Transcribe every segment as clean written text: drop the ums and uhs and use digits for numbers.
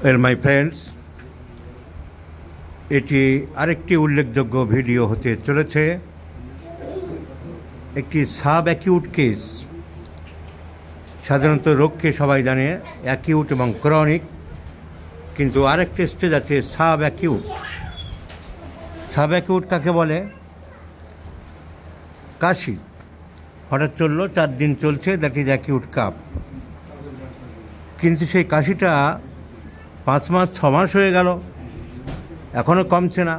Well, my friends, এটি আরেকটি উল্লেখযোগ্য ভিডিও হতে চলেছে। একটি সাব অ্যাকিউট কেস। সাধারণত রোগকে সবাই জানে অ্যাকিউট এবং ক্রনিক, কিন্তু আরেকটি স্টেজ আছে সাব অ্যাকিউট। সাব অ্যাকিউট কাকে বলে? কাশি হঠাৎ চললো, 4 দিন চলছে, দ্যাট ইজ অ্যাকিউট কাপ। কিন্তু সেই কাশিটা 5 মাস 6 মাস হয়ে গেল, এখনও কমছে না,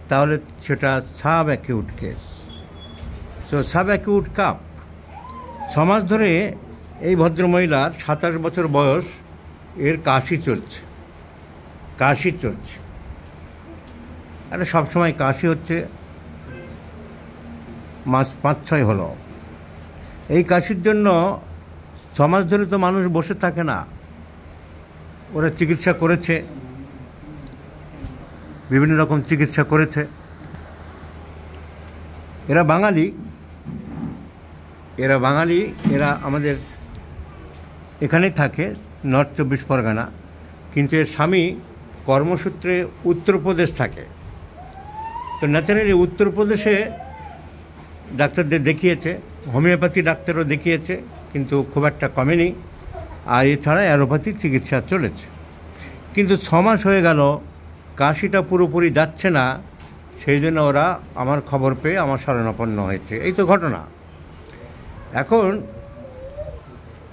তাহলে সেটা sub acute case. So sub acute cup 6 মাস ধরে এই ভদ্রমহিলার 27 বছর বয়স, এর কাশি চলছে। আরে সবসময় কাশি হচ্ছে, মাস 5-6 হলো। এই কাশির জন্য 6 মাস ধরে তো মানুষ বসে থাকে না, ওরা চিকিৎসা করেছে, বিভিন্ন রকম চিকিৎসা করেছে। এরা বাঙালি, এরা আমাদের এখানেই থাকে, নর্থ 24 পরগনা, কিন্তু এর স্বামী কর্মসূত্রে উত্তরপ্রদেশ থাকে। তো ন্যাচারালি উত্তরপ্রদেশে ডাক্তারদের দেখিয়েছে, হোমিওপ্যাথি ডাক্তারও দেখিয়েছে, কিন্তু খুব একটা কমেনি। আর এছাড়া অ্যালোপ্যাথি চিকিৎসা চলেছে, কিন্তু 6 মাস হয়ে গেল, কাশিটা পুরোপুরি যাচ্ছে না। সেই জন্য ওরা আমার খবর পেয়ে আমার শরণাপন্ন হয়েছে। এই তো ঘটনা। এখন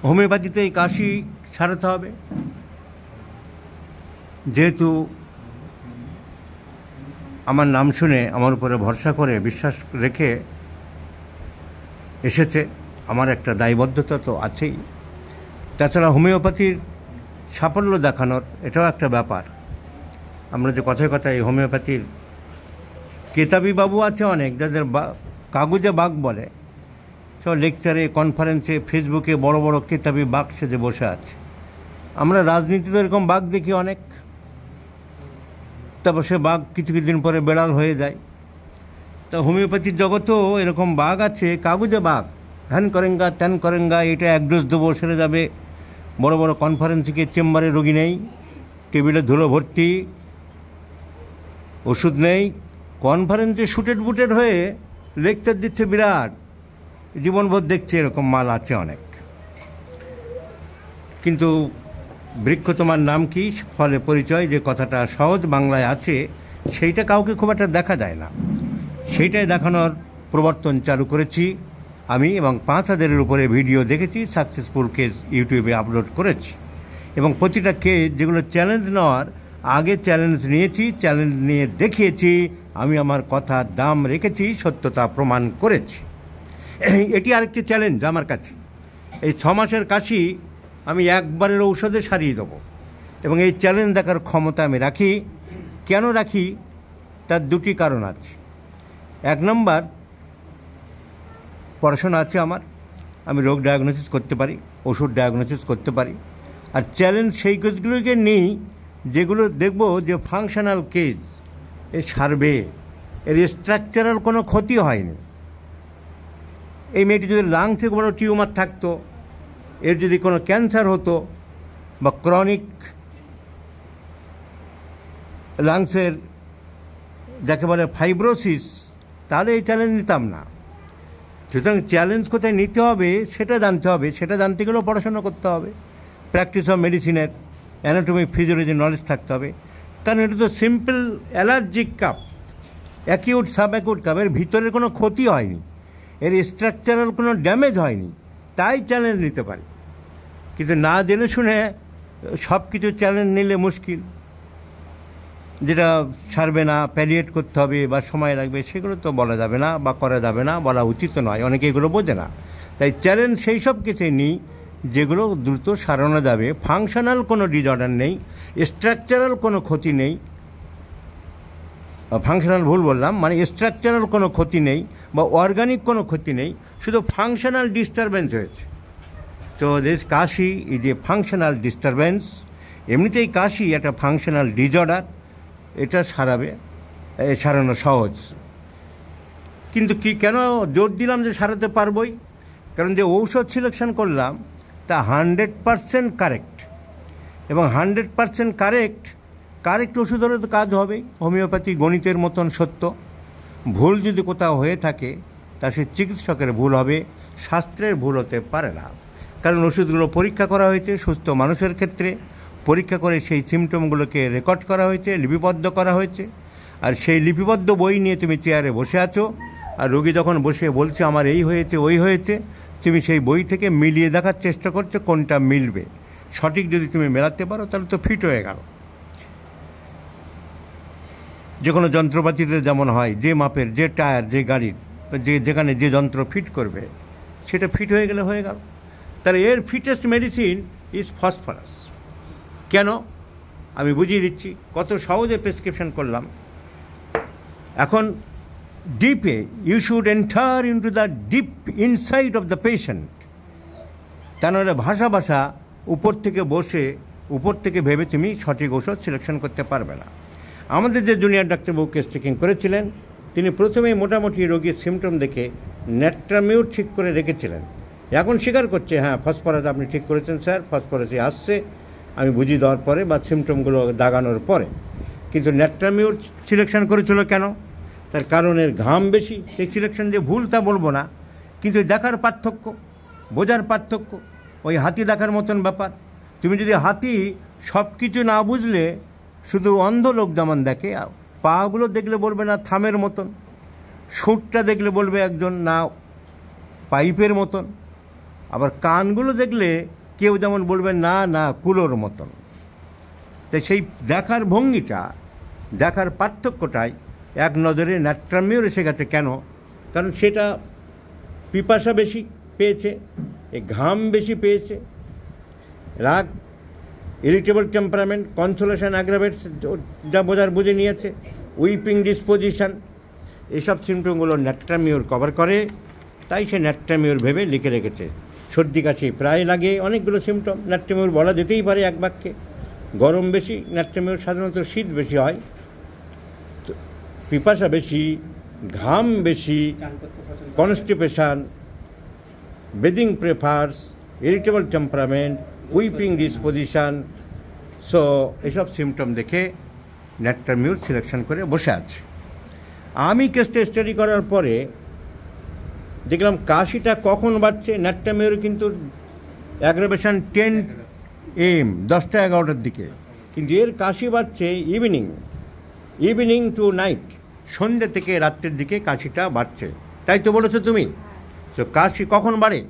হোমিওপ্যাথিতে এই কাশি সারাতে হবে, যেহেতু আমার নাম শুনে আমার উপরে ভরসা করে বিশ্বাস রেখে এসেছে, আমার একটা দায়বদ্ধতা তো আছেই। তাছাড়া হোমিওপ্যাথির সাফল্য দেখানোর এটাও একটা ব্যাপার। আমরা যে কথায় কথায় হোমিওপ্যাথির কেতাবি বাবু আছে অনেক, যাদের কাগজে বাঘ বলে, সব লেকচারে, কনফারেন্সে, ফেসবুকে বড় বড় কেতাবি বাঘ সেজে বসে আছে। আমরা রাজনীতিতে এরকম বাঘ দেখি অনেক, তারপর সে বাঘ কিছু দিন পরে বেড়াল হয়ে যায়। তা হোমিওপ্যাথির জগতেও এরকম বাঘ আছে, কাগজে বাঘ, হ্যান করেঙ্গা ত্যান করেঙ্গা, এটা 1 ডোজ দেবো সেরে যাবে। বড় বড় কনফারেন্সে গিয়ে চেম্বারে রোগী নেই, টেবিলে ধুলো ভর্তি, ওষুধ নেই, কনফারেন্সে শুটেড বুটেড হয়ে লেকচার দিচ্ছে বিরাট, জীবনভর দেখছে। এরকম মাল আছে অনেক। কিন্তু বৃক্ষ তোমার নাম কি, ফলে পরিচয়, যে কথাটা সহজ বাংলায় আছে, সেইটা কাউকে খুব একটা দেখা যায় না। সেইটাই দেখানোর প্রবর্তন চালু করেছি আমি, এবং 5000-এর উপরে ভিডিও দেখেছি, সাকসেসফুল কেস ইউটিউবে আপলোড করেছি। এবং প্রতিটা কেস যেগুলো চ্যালেঞ্জ নেওয়ার আগে চ্যালেঞ্জ নিয়েছি, চ্যালেঞ্জ নিয়ে দেখিয়েছি, আমি আমার কথার দাম রেখেছি, সত্যতা প্রমাণ করেছি। এটি আরেকটি চ্যালেঞ্জ আমার কাছে। এই 6 মাসের কাশি আমি একবারের ঔষধে সারিয়ে দেবো, এবং এই চ্যালেঞ্জ দেখার ক্ষমতা আমি রাখি। কেন রাখি? তার 2টি কারণ আছে। 1 নম্বর, পড়াশোনা আছে আমার, আমি রোগ ডায়াগনোসিস করতে পারি, ওষুধ ডায়াগনোসিস করতে পারি। আর চ্যালেঞ্জ সেই কেসগুলোকে নিই যেগুলো দেখব যে ফাংশনাল কেস, এ সারবে, এর স্ট্রাকচারাল কোনো ক্ষতি হয়নি। এই মেয়েটি যদি লাংসে কোনো টিউমার থাকতো, এর যদি কোনো ক্যান্সার হতো, বা ক্রনিক লাংসের যাকে বলে ফাইব্রোসিস, তাহলে এই চ্যালেঞ্জ নিতাম না। সুতরাং চ্যালেঞ্জ কোথায় নিতে হবে সেটা জানতে হবে। সেটা জানতে গেলেও পড়াশোনা করতে হবে, প্র্যাকটিস অফ মেডিসিনের অ্যানাটমি ফিজিওলজি নলেজ থাকতে হবে। কারণ এটা তো simple allergic cup, acute sub acute cup, এর ভিতরের কোনো ক্ষতি হয়নি, এর স্ট্রাকচারাল কোনো ড্যামেজ হয়নি, তাই চ্যালেঞ্জ নিতে পারি। কিন্তু না জেনে শুনে সব কিছু চ্যালেঞ্জ নিলে মুশকিল, যেটা সারবে না, প্যালিয়েট করতে হবে বা সময় লাগবে, সেগুলো তো বলা যাবে না বা করা যাবে না, বলা উচিত নয়, অনেকে এগুলো বোঝে না। তাই চ্যালেঞ্জ সেই সব কিছুই নিই যেগুলো দ্রুত সারানো যাবে। ফাংশনাল কোনো ডিসঅর্ডার নেই, স্ট্রাকচারাল কোনো ক্ষতি নেই, ফাংশনাল ভুল বললাম, মানে স্ট্রাকচারাল কোনো ক্ষতি নেই বা অর্গানিক কোনো ক্ষতি নেই, শুধু ফাংশনাল ডিস্টারবেন্স হয়েছে। তো this Kashi is a functional disturbance. এমনিতেই কাশি একটা ফাংশনাল ডিসঅর্ডার, এটা সারানো সহজ। কিন্তু কেন জোর দিলাম যে সারাতে পারবই? কারণ যে ঔষধ সিলেকশন করলাম তা 100% কারেক্ট। এবং 100% কারেক্ট ওষুধ হলে তো কাজ হবেই। হোমিওপ্যাথি গণিতের মতন সত্য। ভুল যদি কোথাও হয়ে থাকে তা সে চিকিৎসকের ভুল হবে, শাস্ত্রের ভুল হতে পারে না। কারণ ওষুধগুলো পরীক্ষা করা হয়েছে সুস্থ মানুষের ক্ষেত্রে, পরীক্ষা করে সেই সিমটমগুলোকে রেকর্ড করা হয়েছে, লিপিবদ্ধ করা হয়েছে। আর সেই লিপিবদ্ধ বই নিয়ে তুমি চেয়ারে বসে আছো, আর রোগী যখন বসে বলছে আমার এই হয়েছে ওই হয়েছে, তুমি সেই বই থেকে মিলিয়ে দেখার চেষ্টা করছো কোনটা মিলবে। সঠিক যদি তুমি মেলাতে পারো তাহলে তো ফিট হয়ে গেল। যে কোনো যন্ত্রপাতিতে যেমন হয়, যে মাপের, যে টায়ার, যে গাড়ির, যেখানে যে যন্ত্র ফিট করবে সেটা ফিট হয়ে গেলে হয়ে গেল। তাহলে এর ফিটেস্ট মেডিসিন ইজ ফসফরাস। কেন আমি বুঝিয়ে দিচ্ছি, কত সহজে প্রেসক্রিপশন করলাম। এখন ডিপে you should enter into the deep inside of the patient. তা নাহলে ভাষা উপর থেকে বসে উপর থেকে ভেবে তুমি সঠিক ওষুধ সিলেকশন করতে পারবে না। আমাদের যে জুনিয়র ডাক্তারবাবু কেস টেকিং করেছিলেন, তিনি প্রথমেই মোটামুটি রোগীর সিমটম দেখে ন্যাট্রামিউর ঠিক করে রেখেছিলেন। এখন স্বীকার করছে হ্যাঁ ফসফরাস আপনি ঠিক করেছেন স্যার, ফসফরাসই আসছে, আমি বুঝিয়ে দেওয়ার পরে বা সিমটমগুলো দাগানোর পরে। কিন্তু ন্যাট্রামিউর সিলেকশন করেছিল কেন? তার কারণের ঘাম বেশি। সেই সিলেকশন যে ভুল তা বলবো না, কিন্তু দেখার পার্থক্য, বোঝার পার্থক্য, ওই হাতি দেখার মতন ব্যাপার। তুমি যদি হাতি সব কিছু না বুঝলে, শুধু অন্ধ লোক যেমন দেখে, পাগুলো দেখলে বলবে না থামের মতন, সুরটা দেখলে বলবে একজন না পাইপের মতন, আবার কানগুলো দেখলে কেউ যেমন বলবে না না কুলোর মতন। তাই সেই দেখার ভঙ্গিটা, দেখার পার্থক্যটাই এক নজরে ন্যাট্রামিউর এসে গেছে। কেন? কারণ সেটা পিপাসা বেশি পেয়েছে, ঘাম বেশি পেয়েছে, রাগ, ইরিটেবল টেম্পারামেন্ট, কনসোলেশন অ্যাগ্রাভেটস যা বোঝার বুঝে নিয়েছে, উইপিং ডিসপোজিশন, এসব সিমটমগুলো ন্যাট্রামিউর কভার করে। তাই সে ন্যাট্রামিউর ভেবে লিখে রেখেছে। সর্দি কাশি প্রায় লাগে, অনেকগুলো সিমটম ন্যাট্রামিউর বলা যেতেই পারে এক বাক্যে। গরম বেশি, ন্যাট্রামিউর সাধারণত শীত বেশি হয়, পিপাসা বেশি, ঘাম বেশি, constipation, bathing prefers, irritable temperament, weeping disposition. So এসব সিমটম দেখে ন্যাট্রামিউর সিলেকশন করে বসে আছে। আমি কেসটা স্টাডি করার পরে দেখলাম কাশিটা কখন বাড়ছে। ন্যাট্রামিউর কিন্তু অ্যাগ্রাভেশন 10 AM, 10টা 11টার দিকে, কিন্তু এর কাশি বাড়ছে ইভিনিং টু নাইট, সন্ধ্যে থেকে রাত্রের দিকে কাশিটা বাড়ছে। তাই তো বলেছো তুমি। সো কাশি কখন বাড়ে?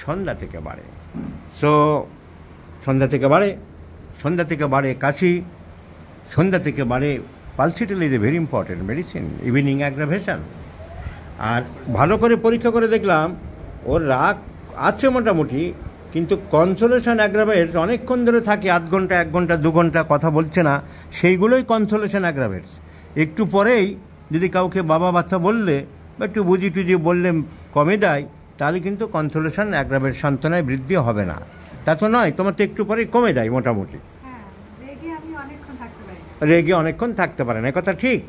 সন্ধ্যা থেকে বাড়ে। সো সন্ধ্যা থেকে বাড়ে কাশি, সন্ধ্যা থেকে বাড়ে। Pulsatilla is a very important medicine, evening aggravation. আর ভালো করে পরীক্ষা করে দেখলাম ওর রাগ আছে মোটামুটি, কিন্তু কনসোলেশন অ্যাগ্রাভেটস অনেকক্ষণ ধরে থাকে, আধ ঘন্টা 1 ঘন্টা 2 ঘন্টা কথা বলছে না, সেইগুলোই কনসোলেশন অ্যাগ্রাভেটস। একটু পরেই যদি কাউকে বাবা বাচ্চা বললে বা একটু বুঝি টুজি বললে কমে যায়, তাহলে কিন্তু কনসোলেশন অ্যাগ্রাভেট সান্ত্বনায় বৃদ্ধি হবে না। তা তো নয়, তোমার তো একটু পরেই কমে যায় মোটামুটি। রেগে অনেকক্ষণ থাকতে পারে না, কথা ঠিক।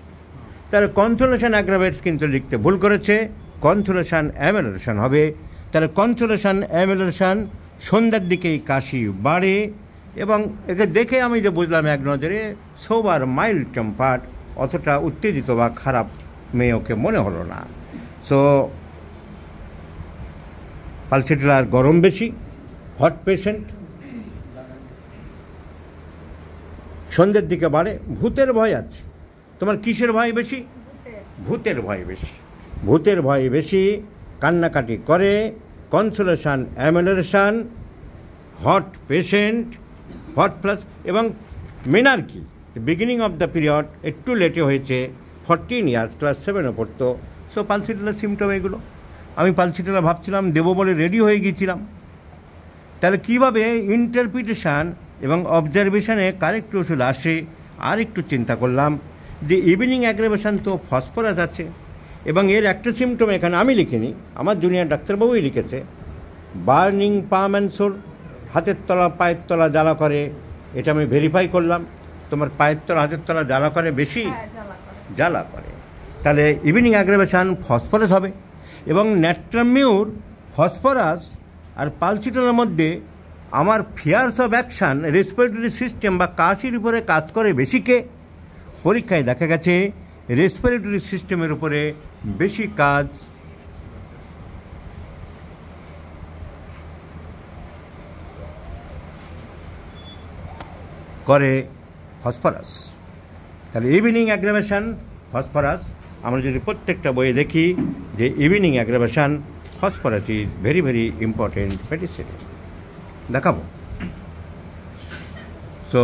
তাহলে কনসোলেশন অ্যাগ্রাভেটস কিন্তু লিখতে ভুল করেছে, কনসোলেশন অ্যামেলোরেশন হবে। তাহলে কনসোলেশন অ্যামেলোরেশন, সন্ধ্যার দিকেই কাশি বাড়ে। এবং একে দেখে আমি যে বুঝলাম এক নজরে সোবার মাইল্ড টেম্পার্ড, অতটা উত্তেজিত বা খারাপ মেয়ে ওকে মনে হলো না। সো পালসিটালার গরম বেশি, হট পেশেন্ট, সন্ধ্যের দিকে বাড়ে। ভূতের ভয় আছে তোমার। কিসের ভয় বেশি? ভূতের ভয় বেশি, কান্নাকাটি করে, consolation amelioration, hot patient, hot plus. এবং menarche beginning of the period একটু লেটে হয়েছে, 14 ইয়ার্স, ক্লাস 7-এ পড়তো। সো পালসিটালার সিমটম এগুলো। আমি পালসিটালা ভাবছিলাম দেবো বলে রেডি হয়ে গিয়েছিলাম। তাহলে কীভাবে ইন্টারপ্রিটেশান এবং অবজারভেশনে কারেক্ট ওষুধ আসে আর একটু চিন্তা করলাম যে ইভিনিং অ্যাগ্রাভেশন তো ফসফরাস আছে, এবং এর একটা সিমটম এখানে আমি লিখিনি, আমার জুনিয়র ডাক্তারবাবুই লিখেছে, বার্নিং পাম অ্যান্ড সোল, হাতের তলা পায়ের তলা জ্বালা করে। এটা আমি ভেরিফাই করলাম, তোমার পায়ের তলা হাতের তলা জ্বালা করে বেশি, জ্বালা করে। তাহলে ইভিনিং অ্যাগ্রাভেশন ফসফরাস হবে। এবং ন্যাট্রামিউর ফসফরাস আর পালসিটালের মধ্যে আমার fears of action respiratory system বা কাশির উপরে কাজ করে বেশি কে? পরীক্ষায় দেখা গেছে রেসপিরেটরি সিস্টেমের উপরে বেশি কাজ করে ফসফরাস। তাহলে ইভিনিং অ্যাগ্রাভেশন ফসফরাস, আমরা যদি প্রত্যেকটা বইয়ে দেখি যে evening aggravation phosphorus is very very important medicine. দেখাবো। So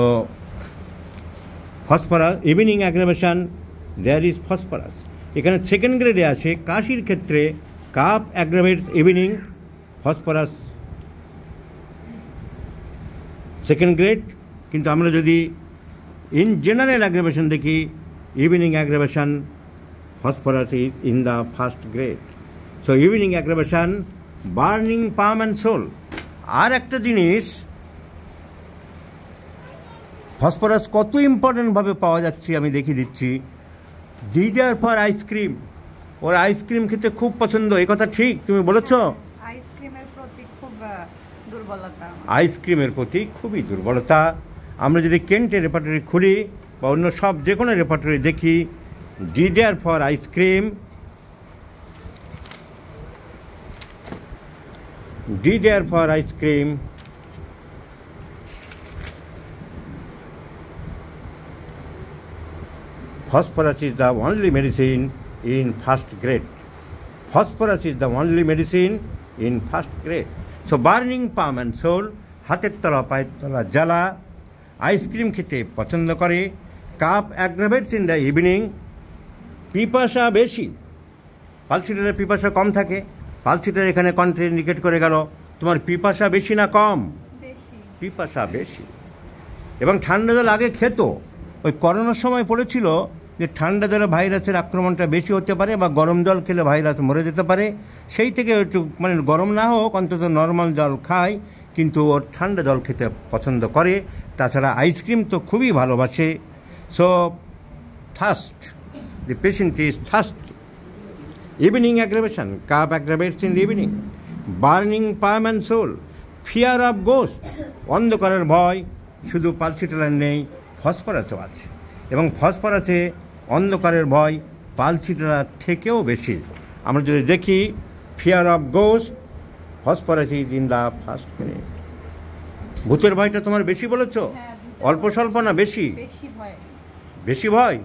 phosphorus evening aggravation there is phosphorus. এখানে সেকেন্ড গ্রেডে আছে কাশির ক্ষেত্রে cough aggravates evening phosphorus second grade. কিন্তু আমরা যদি ইন জেনারেল অ্যাগ্রাভেশন দেখি evening aggravation phosphorus is in the first grade. So evening aggravation burning palm and sole. আর একটা জিনিস, ফসফরাস কত ইম্পর্টেন্টভাবে পাওয়া যাচ্ছে আমি দেখিয়ে দিচ্ছি। জিজার ফর আইসক্রিম, ওর আইসক্রিম খেতে খুব পছন্দ, এই কথা ঠিক তুমি বলেছ? আইসক্রিমের প্রতি খুব দুর্বলতা, আইসক্রিমের প্রতি খুবই দুর্বলতা। আমরা যদি কেন্টের রেপার্টরি খুলি বা অন্য সব যে কোনো রেপার্টরি দেখি, desire for ice cream, desire for ice cream, phosphorus is the only medicine in first grade. Phosphorus is the only medicine in first grade. So burning palm and soul, হাতের তলা পায়ের তলা জ্বালা, আইসক্রিম খেতে পছন্দ করে, cup aggravates in the evening, পিপাসা বেশি, পালসিটারের পিপাসা কম থাকে, পালসিটার এখানে কন্ট্রা ইন্ডিকেট করে গেল তোমার পিপাসা বেশি না কম? পিপাসা বেশি। এবং ঠান্ডা জল আগে খেত, ওই করোনার সময় পড়েছিল যে ঠান্ডা জলে ভাইরাসের আক্রমণটা বেশি হতে পারে বা গরম জল খেলে ভাইরাস মরে যেতে পারে, সেই থেকে একটু মানে গরম না হোক অন্তত নর্মাল জল খায়, কিন্তু ওর ঠান্ডা জল খেতে পছন্দ করে। তাছাড়া আইসক্রিম তো খুবই ভালোবাসে। So thirst, the patient is thirst. Evening aggravation, cough aggravates in the evening, burning palm and sole, fear of ghost, অন্ধকারের ভয় শুধু পালসিটালার নেই, ফসফরাসও আছে। এবং ফসফরাসে অন্ধকারের ভয় পালসিটালার থেকেও বেশি। আমরা যদি দেখি fear of ghost, phosphorus is in the first grade. ভূতের ভয়টা তোমার বেশি বলেছ? অল্প স্বল্প না বেশি? বেশি ভয়।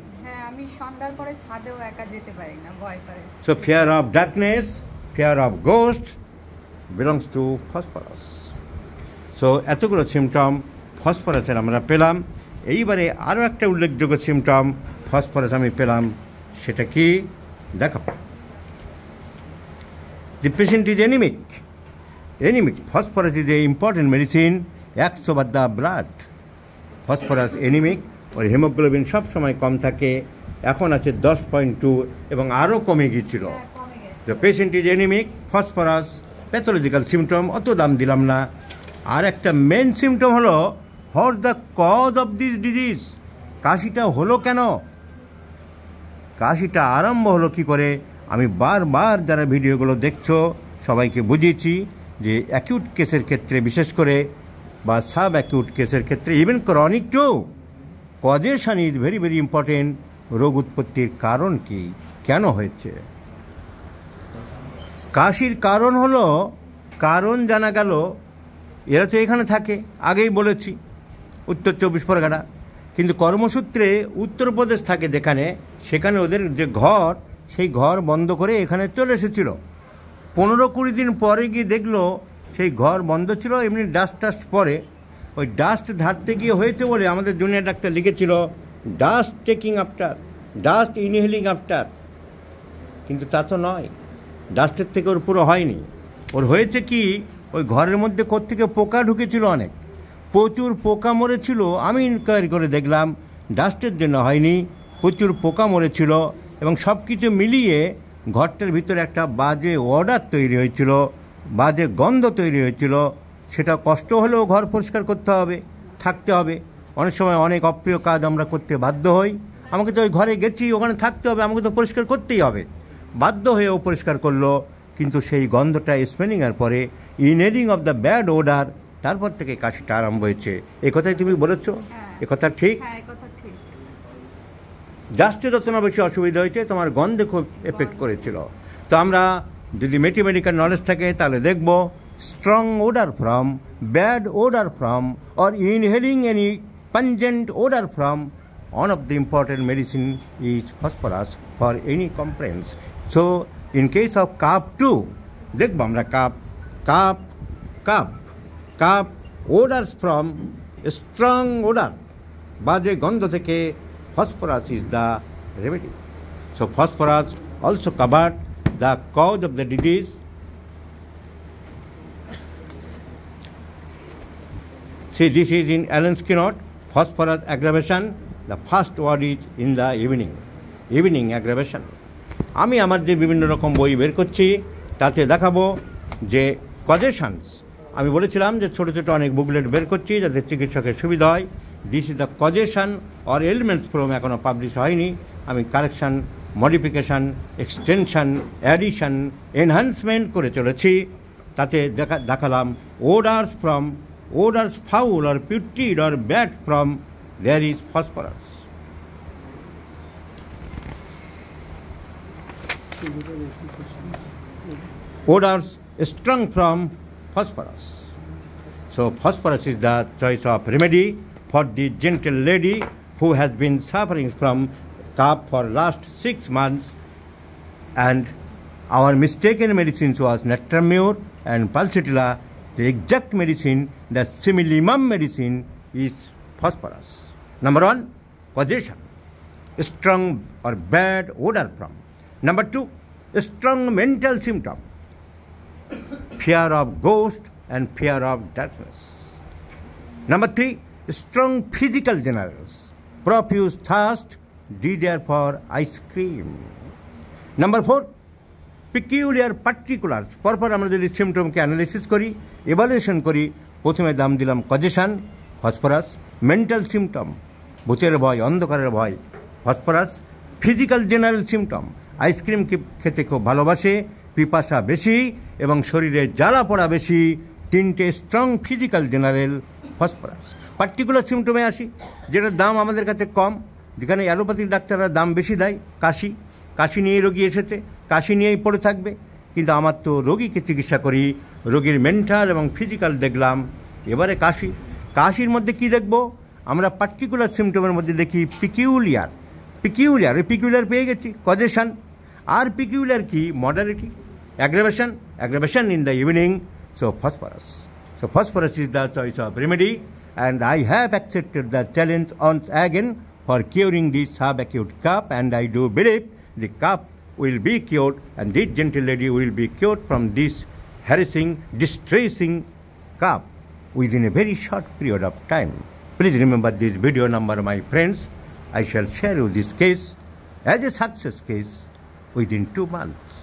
আমি সন্ধ্যার পরে ছাদেও একা যেতে পারি না, ভয় পাই। So fear of darkness, fear of ghost belongs to phosphorus. So এতগুলো সিমটম ফসফরাসের আমরা পেলাম। এইবারে আরও একটা উল্লেখযোগ্য সিমটম ফসফরাস আমি পেলাম, সেটা কি দেখাবো। দি patient is anaemic. Anaemic, phosphorus is a important medicine, acts over the blood. Phosphorus anaemic, or haemoglobin সবসময় কম থাকে, এখন আছে 10.2 এবং আরও কমে গিয়েছিল। The patient is anaemic, phosphorus. Pathological symptom অত দাম দিলাম না। আর একটা মেন সিমটম হলো what the cause of this disease. কাশিটা হলো কেন? কাশিটা আরম্ভ হলো কি করে? আমি বারবার যারা ভিডিওগুলো দেখছো সবাইকে বুঝিয়েছি যে অ্যাকিউট কেসের ক্ষেত্রে বিশেষ করে বা সাব অ্যাকিউট কেসের ক্ষেত্রে, even chronic too, causation is very very important. রোগ উৎপত্তির কারণ কি, কেন হয়েছে? কাশির কারণ হলো, কারণ জানা গেল এরা তো এখানে থাকে, আগেই বলেছি উত্তর 24 পরগনা, কিন্তু কর্মসূত্রে উত্তরপ্রদেশ থাকে যেখানে, সেখানে ওদের যে ঘর, সেই ঘর বন্ধ করে এখানে চলে এসেছিল। 15-20 দিন পরে গিয়ে দেখলো সেই ঘর বন্ধ ছিল, এমনি ডাস্ট পরে ওই ডাস্ট ঝাড়তে গিয়ে হয়েছে বলে আমাদের জুনিয়র ডাক্তার লিখেছিল dust taking after, dust inhaling after. কিন্তু তা তো নয়, ডাস্টের থেকে ওর পুরো হয়নি। ওর হয়েছে কি, ওই ঘরের মধ্যে কোত্থেকে পোকা ঢুকেছিল, অনেক প্রচুর পোকা মরেছিল। আমি ইনকোয়ারি করে দেখলাম ডাস্টের জন্য হয়নি, প্রচুর পোকা মরেছিল। এবং সব কিছু মিলিয়ে ঘরটার ভিতরে একটা বাজে অর্ডার তৈরি হয়েছিল, বাজে গন্ধ তৈরি হয়েছিল। সেটা কষ্ট হলেও ঘর পরিষ্কার করতে হবে, থাকতে হবে। অনেক সময় অনেক অপ্রিয় কাজ আমরা করতে বাধ্য হই, আমাকে তো ওই ঘরে গেছি, ওখানে থাকতে হবে, আমাকে তো পরিষ্কার করতেই হবে। বাধ্য হয়েও পরিষ্কার করলো, কিন্তু সেই গন্ধটা স্মেলিংয়ের পরে inhaling of the bad order, তারপর থেকে কাশিটা আরম্ভ হয়েছে। এ কথাই তুমি বলেছো, হ্যাঁ। এ কথা ঠিক। হ্যাঁ, এই কথা ঠিক। জাস্টে যত না বেশি অসুবিধা হয়েছে, তোমার গন্ধে খুব এফেক্ট করেছিল। তো আমরা যদি মেডিকেল নলেজ থাকে তাহলে দেখব strong order from, bad order from, or inhaling any pungent odor from one of the important medicine is phosphorus for any complaints. So in case of cough too, দেখব আমরা cup odors from strong odor, বাজে গন্ধ থেকে phosphorus is the remedy. So phosphorus also covered the cause of the disease. See, this is in Allen's keynote, phosphorus aggravation. The first word is in the evening aggravation. আমি আমার যে বিভিন্ন রকম বই বের করছি তাতে দেখাবো যে কজেশনস, আমি বলেছিলাম যে ছোটো ছোটো অনেক বুকলেট বের করছি যাতে চিকিৎসকের সুবিধা হয়। This is the causation or elements from, এখনও পাবলিশ হয়নি। আমি correction, modification, extension, addition, enhancement করে চলেছি। তাতে দেখালাম ওডার্স from, odors foul or putrid or bad from, there is phosphorus. Odors strong from phosphorus. So phosphorus is the choice of remedy for the gentle lady who has been suffering from cough for last 6 months, and our mistaken medicines was Natramur and Pulsatilla. The exact medicine, the similimum medicine, is phosphorus. Number 1, causation, strong or bad odor from. Number 2, strong mental symptom, fear of ghost and fear of darkness. Number 3, strong physical generals, profuse thirst, desire for ice cream. Number 4, peculiar particulars, পরপর আমরা যদি সিমটমকে analysis করি, evaluation করি, প্রথমে দাম দিলাম causation, phosphorus, mental symptom, ভূতের ভয়, অন্ধকারের ভয়, phosphorus, physical general symptom, ice cream খেতে খুব ভালোবাসে, পিপাসা বেশি এবং শরীরে জ্বালা পড়া বেশি, 3টে strong physical general, phosphorus. Particular সিমটমে আসি, যেটার দাম আমাদের কাছে কম, যেখানে অ্যালোপ্যাথিক ডাক্তাররা দাম বেশি দেয়, কাশি নিয়েই রোগী এসেছে, কাশি নিয়েই পড়ে থাকবে। কিন্তু আমার তো রোগীকে চিকিৎসা করি, রোগীর মেন্টাল এবং ফিজিক্যাল দেখলাম। এবারে কাশির মধ্যে কি দেখব আমরা? পার্টিকুলার সিমটমের মধ্যে দেখি পিকিউলিয়ার, পিকিউলিয়ার পেয়ে গেছি, কজেশন। আর পিকিউলিয়ার কি? Modality, aggravation in the evening. So phosphorus is the choice of remedy, and I have accepted the challenge once again for curing this subacute cough, and I do believe the cough will be cured, and this gentle lady will be cured from this harassing, distressing cough within a very short period of time. Please remember this video number, my friends. I shall share you this case as a success case within 2 months.